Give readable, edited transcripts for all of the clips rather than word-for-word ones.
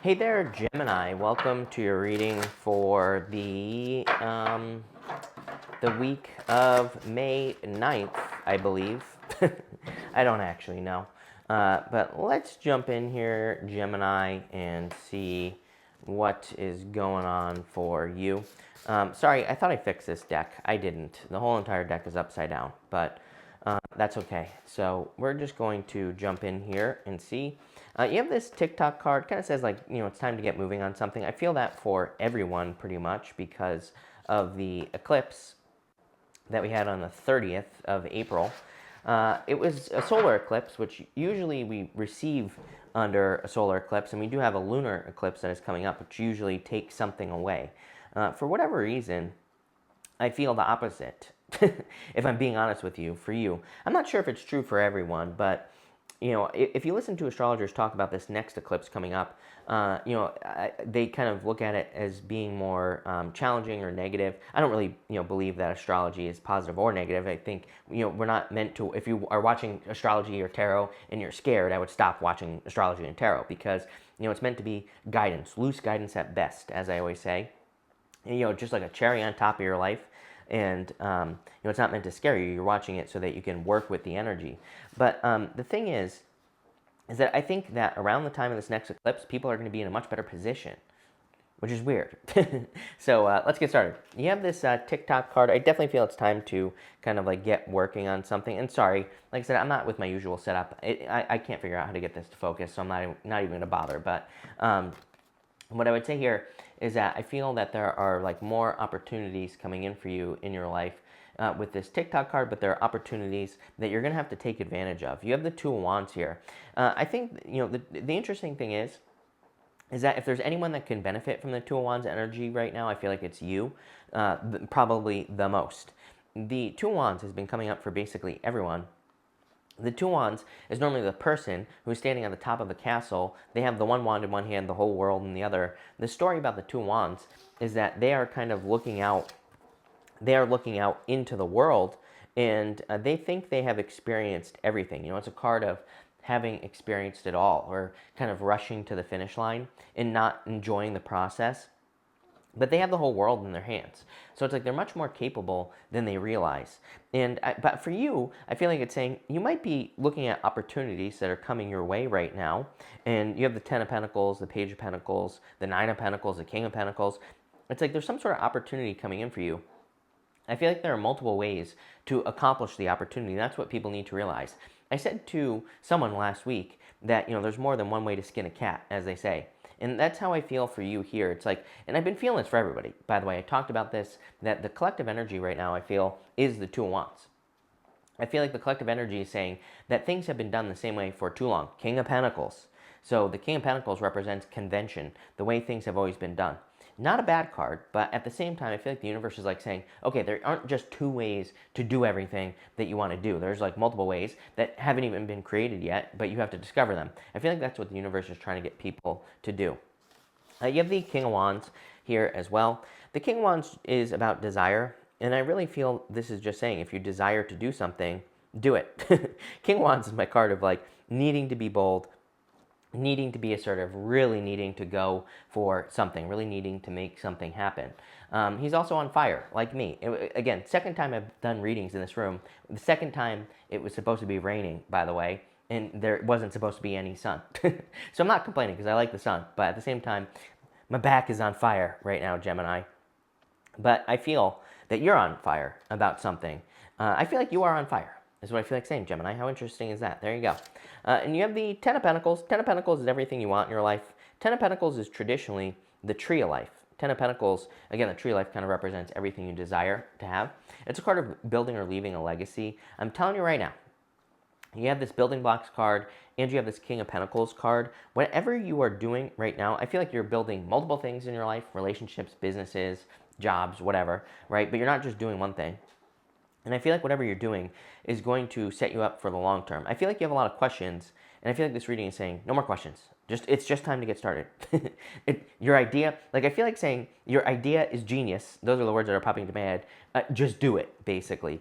Hey there, Gemini. Welcome to your reading for the week of May 9th, I believe. I don't actually know. But let's jump in here, Gemini, and see what is going on for you. Sorry, I thought I fixed this deck. I didn't. The whole entire deck is upside down, but that's okay. So we're just going to jump in here and see. You have this TikTok card, kind of says like, it's time to get moving on something. I feel that for everyone pretty much because of the eclipse that we had on the 30th of April. It was a solar eclipse, which usually we receive under a solar eclipse, and we do have a lunar eclipse that is coming up, which usually takes something away. For whatever reason, I feel the opposite, if I'm being honest with you, for you. I'm not sure if it's true for everyone, but if you listen to astrologers talk about this next eclipse coming up, they kind of look at it as being more challenging or negative. I don't really, believe that astrology is positive or negative. I think, we're not meant to, if you are watching astrology or tarot and you're scared, I would stop watching astrology and tarot because, it's meant to be guidance, loose guidance at best, as I always say. And, just like a cherry on top of your life. And it's not meant to scare you. You're watching it so that you can work with the energy. But the thing is that I think that around the time of this next eclipse, people are going to be in a much better position, which is weird. So let's get started. You have this TikTok card. I definitely feel it's time to kind of like get working on something. And sorry, like I said, I'm not with my usual setup. I can't figure out how to get this to focus, so I'm not even going to bother. But what I would say here is that I feel that there are like more opportunities coming in for you in your life with this TikTok card, but there are opportunities that you're going to have to take advantage of. You have the Two of Wands here. I think, the interesting thing is that if there's anyone that can benefit from the Two of Wands energy right now, I feel like it's you, probably the most. The Two of Wands has been coming up for basically everyone. The Two Wands is normally the person who's standing on the top of the castle. They have the one wand in one hand, the whole world in the other. The story about the Two Wands is that they are kind of looking out. They are looking out into the world, and they think they have experienced everything. It's a card of having experienced it all, or kind of rushing to the finish line and not enjoying the process. But they have the whole world in their hands. So it's like they're much more capable than they realize. But for you, I feel like it's saying you might be looking at opportunities that are coming your way right now. And you have the Ten of Pentacles, the Page of Pentacles, the Nine of Pentacles, the King of Pentacles. It's like there's some sort of opportunity coming in for you. I feel like there are multiple ways to accomplish the opportunity. That's what people need to realize. I said to someone last week that, there's more than one way to skin a cat, as they say. And that's how I feel for you here. It's like, and I've been feeling this for everybody. By the way, I talked about this, that the collective energy right now, I feel, is the Two of Wands. I feel like the collective energy is saying that things have been done the same way for too long. King of Pentacles. So the King of Pentacles represents convention, the way things have always been done. Not a bad card, but at the same time, I feel like the universe is like saying, okay, there aren't just two ways to do everything that you want to do. There's like multiple ways that haven't even been created yet, but you have to discover them. I feel like that's what the universe is trying to get people to do. You have the King of Wands here as well. The King of Wands is about desire, and I really feel this is just saying if you desire to do something, do it. King of Wands is my card of like needing to be bold, needing to be assertive, really needing to go for something, really needing to make something happen. He's also on fire, like me. Again, second time I've done readings in this room. The second time it was supposed to be raining, by the way, and there wasn't supposed to be any sun. So I'm not complaining because I like the sun, but at the same time, my back is on fire right now, Gemini. But I feel that you're on fire about something. I feel like you are on fire, is what I feel like saying, Gemini. How interesting is that? There you go. And you have the Ten of Pentacles. Ten of Pentacles is everything you want in your life. Ten of Pentacles is traditionally the tree of life. Ten of Pentacles, again, the tree of life kind of represents everything you desire to have. It's a card of building or leaving a legacy. I'm telling you right now, you have this building blocks card, and you have this King of Pentacles card. Whatever you are doing right now, I feel like you're building multiple things in your life, relationships, businesses, jobs, whatever, right? But you're not just doing one thing. And I feel like whatever you're doing is going to set you up for the long term. I feel like you have a lot of questions, and I feel like this reading is saying, no more questions. It's just time to get started. Your idea, like I feel like saying, your idea is genius. Those are the words that are popping into my head. Just do it, basically.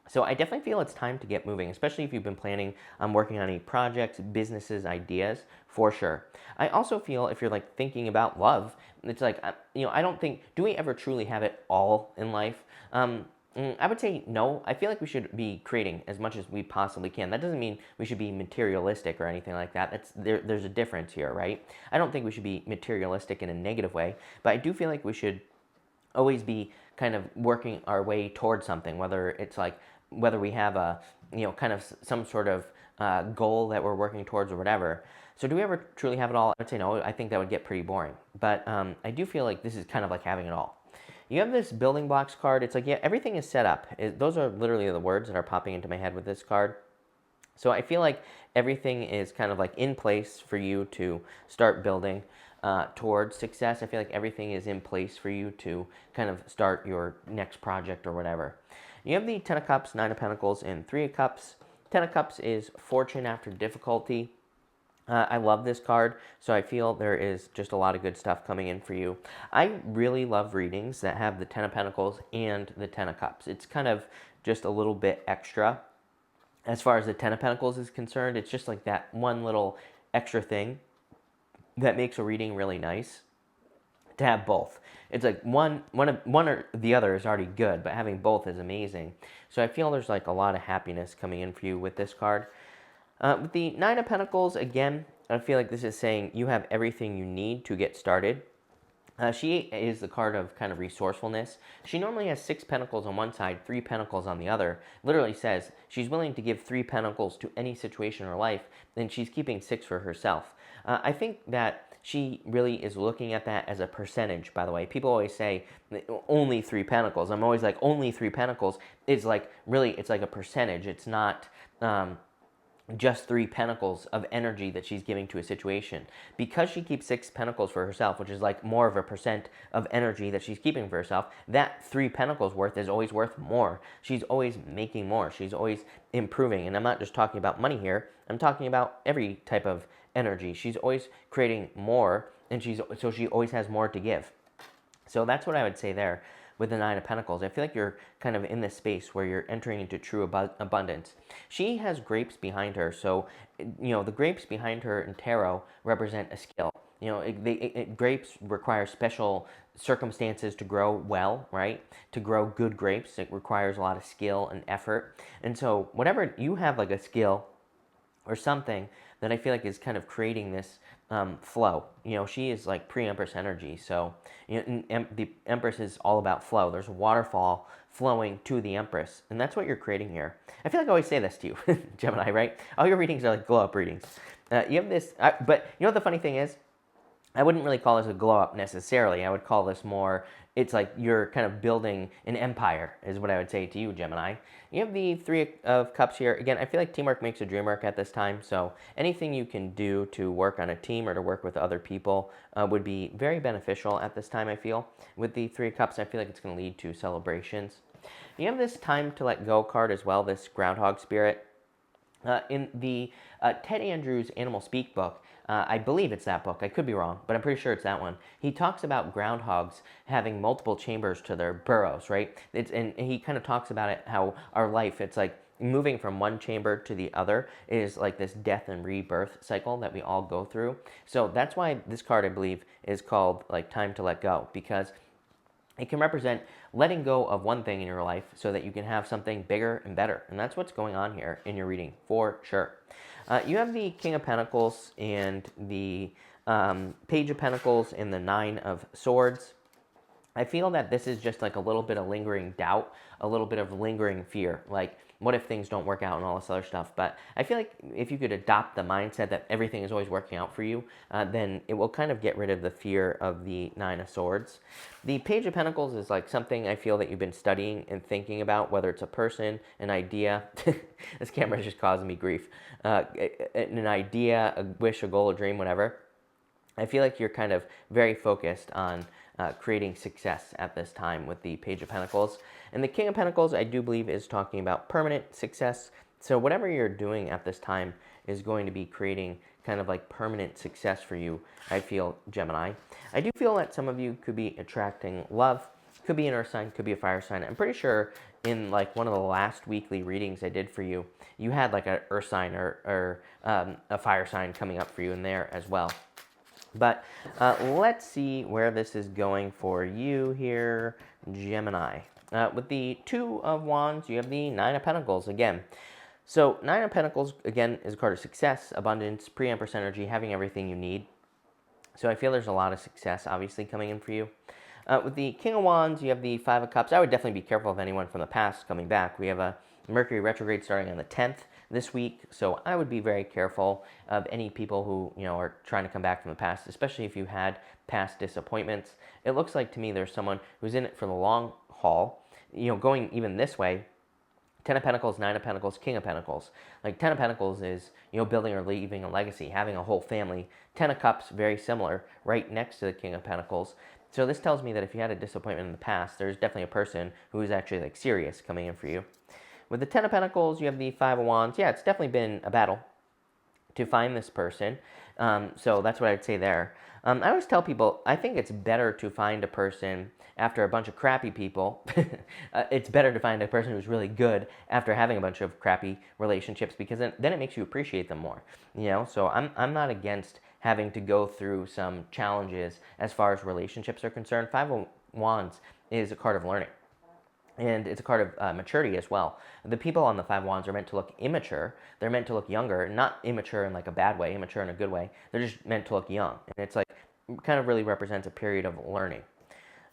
So I definitely feel it's time to get moving, especially if you've been planning on working on any projects, businesses, ideas, for sure. I also feel if you're like thinking about love, it's like, I don't think, do we ever truly have it all in life? I would say no. I feel like we should be creating as much as we possibly can. That doesn't mean we should be materialistic or anything like that. There's a difference here, right? I don't think we should be materialistic in a negative way, but I do feel like we should always be kind of working our way towards something, whether we have a, kind of some sort of goal that we're working towards or whatever. So do we ever truly have it all? I would say no. I think that would get pretty boring. But I do feel like this is kind of like having it all. You have this building blocks card. It's like, yeah, everything is set up. Those are literally the words that are popping into my head with this card. So I feel like everything is kind of like in place for you to start building towards success. I feel like everything is in place for you to kind of start your next project or whatever. You have the Ten of Cups, Nine of Pentacles, and Three of Cups. Ten of Cups is fortune after difficulty. I love this card, so I feel there is just a lot of good stuff coming in for you. I really love readings that have the Ten of Pentacles and the Ten of Cups. It's kind of just a little bit extra. As far as the Ten of Pentacles is concerned, it's just like that one little extra thing that makes a reading really nice to have both. It's like one or the other is already good, but having both is amazing. So I feel there's like a lot of happiness coming in for you with this card. With the Nine of Pentacles, again, I feel like this is saying you have everything you need to get started. She is the card of kind of resourcefulness. She normally has 6 pentacles on one side, 3 pentacles on the other. Literally says she's willing to give 3 pentacles to any situation in her life, and she's keeping 6 for herself. I think that she really is looking at that as a percentage, by the way. People always say only 3 pentacles. I'm always like, only 3 pentacles. It's like, really, it's like a percentage. It's not just 3 pentacles of energy that she's giving to a situation. Because she keeps 6 pentacles for herself, which is like more of a percent of energy that she's keeping for herself, that 3 pentacles worth is always worth more. She's always making more. She's always improving. And I'm not just talking about money here. I'm talking about every type of energy. She's always creating more, and so she always has more to give. So that's what I would say there with the Nine of Pentacles. I feel like you're kind of in this space where you're entering into true abundance. She has grapes behind her, so the grapes behind her in tarot represent a skill. Grapes require special circumstances to grow well, right? To grow good grapes, it requires a lot of skill and effort. And so whatever you have, like a skill or something that I feel like is kind of creating this flow. She is like pre-Empress energy. So the Empress is all about flow. There's a waterfall flowing to the Empress. And that's what you're creating here. I feel like I always say this to you, Gemini, right? All your readings are like glow-up readings. You have this, but you know what the funny thing is? I wouldn't really call this a glow up necessarily. I would call this more, it's like you're kind of building an empire, is what I would say to you, Gemini. You have the Three of Cups here. Again, I feel like teamwork makes a dream work at this time. So anything you can do to work on a team or to work with other people would be very beneficial at this time, I feel. With the Three of Cups, I feel like it's going to lead to celebrations. You have this Time to Let Go card as well, this Groundhog Spirit. In the Ted Andrews Animal Speak book, I believe it's that book. I could be wrong, but I'm pretty sure it's that one. He talks about groundhogs having multiple chambers to their burrows, right? And he kind of talks about it, how our life, it's like moving from one chamber to the other is like this death and rebirth cycle that we all go through. So that's why this card, I believe, is called like Time to Let Go, because it can represent letting go of one thing in your life so that you can have something bigger and better. And that's what's going on here in your reading, for sure. You have the King of Pentacles and the Page of Pentacles and the Nine of Swords. I feel that this is just like a little bit of lingering doubt, a little bit of lingering fear. Like, what if things don't work out and all this other stuff? But I feel like if you could adopt the mindset that everything is always working out for you, then it will kind of get rid of the fear of the Nine of Swords. The Page of Pentacles is like something I feel that you've been studying and thinking about, whether it's a person, an idea. This camera is just causing me grief. An idea, a wish, a goal, a dream, whatever. I feel like you're kind of very focused on creating success at this time with the Page of Pentacles. And the King of Pentacles, I do believe, is talking about permanent success. So whatever you're doing at this time is going to be creating kind of like permanent success for you, I feel, Gemini. I do feel that some of you could be attracting love Could be an earth sign, could be a fire sign. I'm pretty sure in like one of the last weekly readings I did for you, you had like an earth sign or a fire sign coming up for you in there as well. But let's see where this is going for you here, Gemini. With the Two of Wands, you have the Nine of Pentacles again. So Nine of Pentacles, again, is a card of success, abundance, pre-empress energy, having everything you need. So I feel there's a lot of success, obviously, coming in for you. With the King of Wands, you have the Five of Cups. I would definitely be careful of anyone from the past coming back. We have a Mercury retrograde starting on the 10th this week, so I would be very careful of any people who, are trying to come back from the past, especially if you had past disappointments. It looks like to me there's someone who's in it for the long haul, going even this way. Ten of Pentacles, Nine of Pentacles, King of Pentacles. Like Ten of Pentacles is, building or leaving a legacy, having a whole family. Ten of Cups, very similar, right next to the King of Pentacles. So this tells me that if you had a disappointment in the past, there's definitely a person who is actually like serious coming in for you. With the Ten of Pentacles, you have the Five of Wands. Yeah, it's definitely been a battle to find this person. So that's what I'd say there. I always tell people, I think it's better to find a person after a bunch of crappy people. It's better to find a person who's really good after having a bunch of crappy relationships, because then it makes you appreciate them more. So I'm not against having to go through some challenges as far as relationships are concerned. Five of Wands is a card of learning. And it's a card of maturity as well. The people on the Five Wands are meant to look immature. They're meant to look younger, not immature in like a bad way, immature in a good way. They're just meant to look young. And it's like, kind of really represents a period of learning.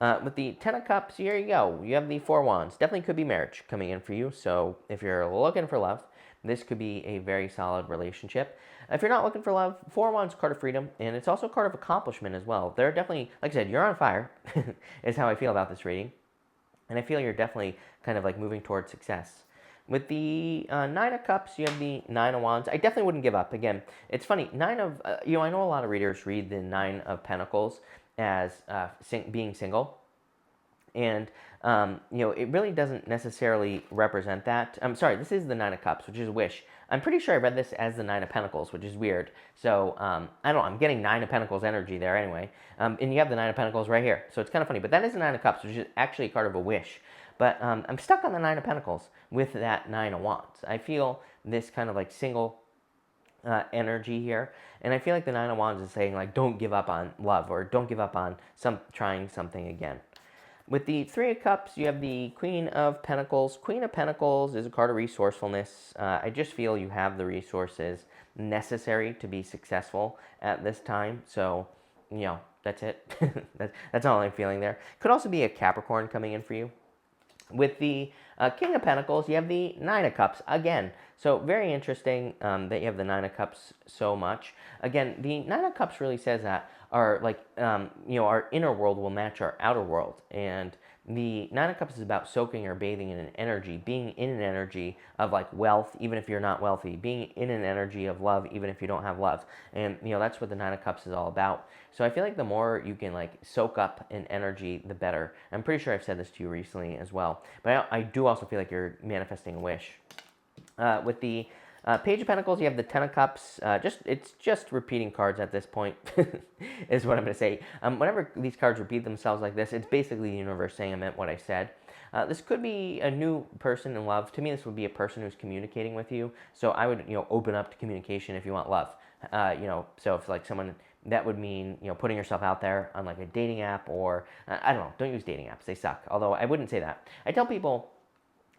With the Ten of Cups, here you go. You have the Four Wands. Definitely could be marriage coming in for you. So if you're looking for love, this could be a very solid relationship. If you're not looking for love, Four Wands, card of freedom, and it's also a card of accomplishment as well. They're definitely, like I said, you're on fire, is how I feel about this reading. And I feel you're definitely kind of like moving towards success. With the Nine of Cups, you have the Nine of Wands. I definitely wouldn't give up. Again, it's funny. I know a lot of readers read the Nine of Pentacles as being single. And, it really doesn't necessarily represent that. I'm sorry, this is the Nine of Cups, which is a wish. I'm pretty sure I read this as the Nine of Pentacles, which is weird. So, I don't know, I'm getting Nine of Pentacles energy there anyway. And you have the Nine of Pentacles right here. So it's kind of funny. But that is the Nine of Cups, which is actually a card of a wish. But I'm stuck on the Nine of Pentacles with that Nine of Wands. I feel this kind of like single energy here. And I feel like the Nine of Wands is saying like, don't give up on love, or don't give up on trying something again. With the Three of Cups, you have the Queen of Pentacles. Queen of Pentacles is a card of resourcefulness. I just feel you have the resources necessary to be successful at this time. So, that's it. That's all I'm feeling there. Could also be a Capricorn coming in for you. With the King of Pentacles, you have the Nine of Cups again. So very interesting that you have the Nine of Cups so much. Again, the Nine of Cups really says that our our inner world will match our outer world, and the Nine of Cups is about soaking or bathing in an energy, being in an energy of like wealth, even if you're not wealthy, being in an energy of love, even if you don't have love, and that's what the Nine of Cups is all about. So I feel like the more you can like soak up in energy, the better. I'm pretty sure I've said this to you recently as well, but I do also feel like you're manifesting a wish. With the Page of Pentacles, you have the Ten of Cups. It's just repeating cards at this point, is what I'm going to say. Whenever these cards repeat themselves like this, it's basically the universe saying I meant what I said. This could be a new person in love. To me, this would be a person who's communicating with you. So I would, open up to communication if you want love. So if like someone, that would mean, putting yourself out there on like a dating app, or I don't know, don't use dating apps. They suck. Although I wouldn't say that. I tell people,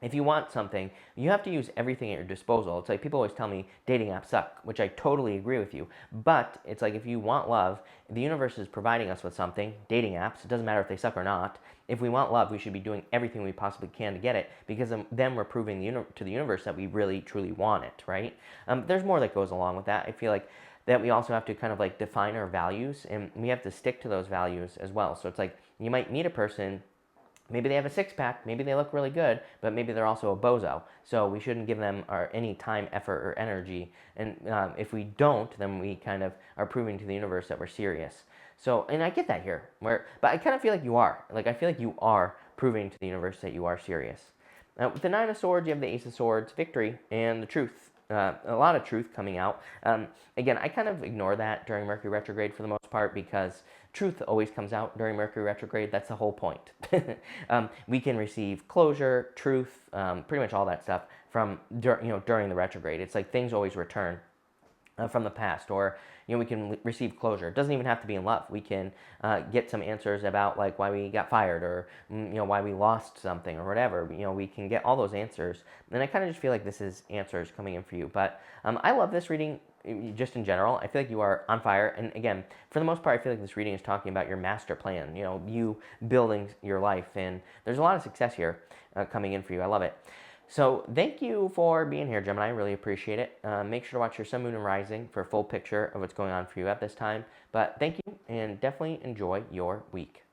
if you want something, you have to use everything at your disposal. It's like people always tell me dating apps suck, which I totally agree with you. But it's like if you want love, the universe is providing us with something, dating apps. It doesn't matter if they suck or not. If we want love, we should be doing everything we possibly can to get it, because then we're proving to the universe that we really, truly want it, right? There's more that goes along with that. I feel like that we also have to kind of like define our values, and we have to stick to those values as well. So it's like you might meet a person, maybe they have a six-pack, maybe they look really good, but maybe they're also a bozo. So we shouldn't give them any time, effort, or energy. And if we don't, then we kind of are proving to the universe that we're serious. So, and I get that here, but I kind of feel like you are. Like, I feel like you are proving to the universe that you are serious. With the Nine of Swords, you have the Ace of Swords, victory, and the truth. A lot of truth coming out. Again, I kind of ignore that during Mercury retrograde for the most part because truth always comes out during Mercury retrograde. That's the whole point. We can receive closure, truth, pretty much all that stuff from during the retrograde. It's like things always return from the past, or we can receive closure. It doesn't even have to be in love. We can get some answers about like why we got fired, or why we lost something, or whatever. We can get all those answers, and I kind of just feel like this is answers coming in for you. But I love this reading. Just in general, I feel like you are on fire. And again, for the most part, I feel like this reading is talking about your master plan, you building your life. And there's a lot of success here coming in for you. I love it. So thank you for being here, Gemini. I really appreciate it. Make sure to watch your sun, moon, and rising for a full picture of what's going on for you at this time. But thank you, and definitely enjoy your week.